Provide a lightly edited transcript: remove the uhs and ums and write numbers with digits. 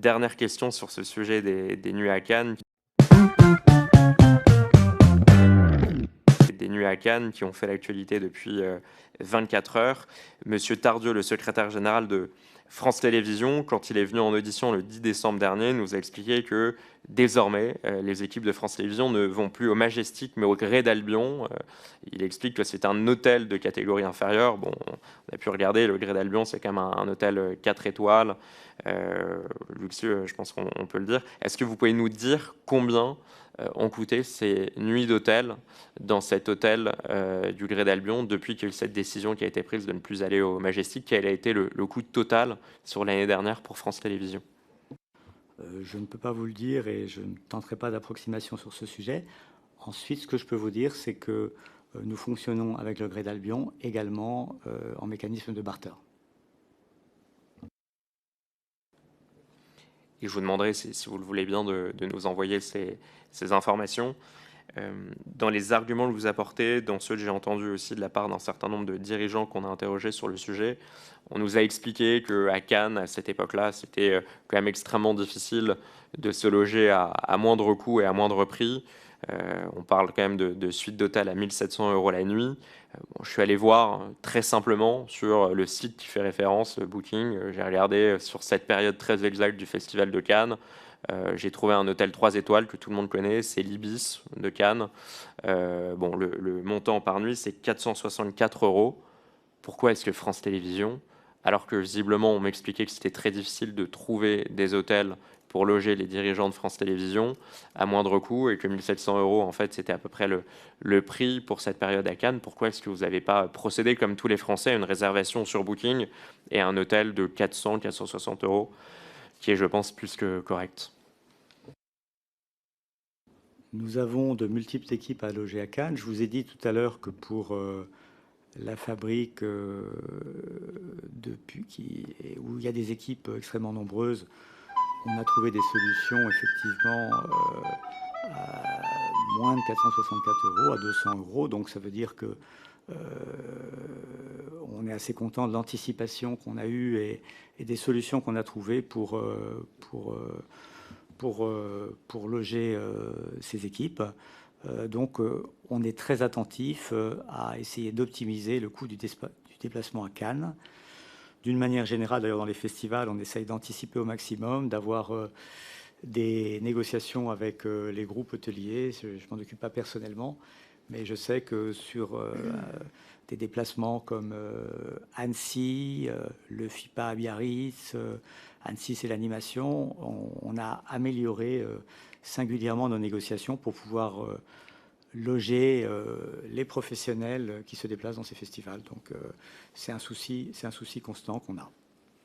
Dernière question sur ce sujet des nuits à Cannes. Des nuits à Cannes qui ont fait l'actualité depuis 24 heures. Monsieur Tardieu, le secrétaire général de France Télévisions, quand il est venu en audition le 10 décembre dernier, nous a expliqué que désormais, les équipes de France Télévisions ne vont plus au Majestic, mais au Grès d'Albion. Il explique que c'est un hôtel de catégorie inférieure. Bon, on a pu regarder, le Grès d'Albion, c'est quand même un hôtel 4 étoiles, luxueux, je pense qu'on peut le dire. Est-ce que vous pouvez nous dire combien ont coûté ces nuits d'hôtel dans cet hôtel du Grès d'Albion depuis qu'il y a eu cette décision qui a été prise de ne plus aller au Majestic? Quel a été le coût total sur l'année dernière pour France Télévisions? Je ne peux pas vous le dire et je ne tenterai pas d'approximation sur ce sujet. Ensuite, ce que je peux vous dire, c'est que nous fonctionnons avec le Grès d'Albion également en mécanisme de barter. Et je vous demanderai, si vous le voulez bien, de nous envoyer ces informations. Dans les arguments que vous apportez, dans ceux que j'ai entendus aussi de la part d'un certain nombre de dirigeants qu'on a interrogés sur le sujet, on nous a expliqué qu'à Cannes, à cette époque-là, c'était quand même extrêmement difficile de se loger à moindre coût et à moindre prix. On parle quand même de suites d'hôtel à 1 700 € la nuit. Bon, je suis allé voir très simplement sur le site qui fait référence, Booking. J'ai regardé sur cette période très exacte du Festival de Cannes. J'ai trouvé un hôtel 3 étoiles que tout le monde connaît, c'est l'Ibis de Cannes. Bon, le montant par nuit, c'est 464 €. Pourquoi est-ce que France Télévisions, alors que visiblement on m'expliquait que c'était très difficile de trouver des hôtels pour loger les dirigeants de France Télévisions à moindre coût et que 1 700 € en fait c'était à peu près le prix pour cette période à Cannes, pourquoi est-ce que vous n'avez pas procédé comme tous les Français à une réservation sur Booking et à un hôtel de 400-460 € qui est, je pense, plus que correct? Nous avons de multiples équipes à loger à Cannes. Je vous ai dit tout à l'heure que pour la fabrique où il y a des équipes extrêmement nombreuses, on a trouvé des solutions effectivement à moins de 464 €, à 200 €. Donc ça veut dire que on est assez content de l'anticipation qu'on a eue et des solutions qu'on a trouvées pour loger ces équipes. Donc on est très attentif à essayer d'optimiser le coût du déplacement à Cannes. D'une manière générale, d'ailleurs, dans les festivals, on essaye d'anticiper au maximum, d'avoir des négociations avec les groupes hôteliers. Je ne m'en occupe pas personnellement, mais je sais que sur des déplacements comme Annecy, le FIPA à Biarritz, Annecy c'est l'animation, on a amélioré singulièrement nos négociations pour pouvoir loger les professionnels qui se déplacent dans ces festivals. Donc c'est un souci constant qu'on a.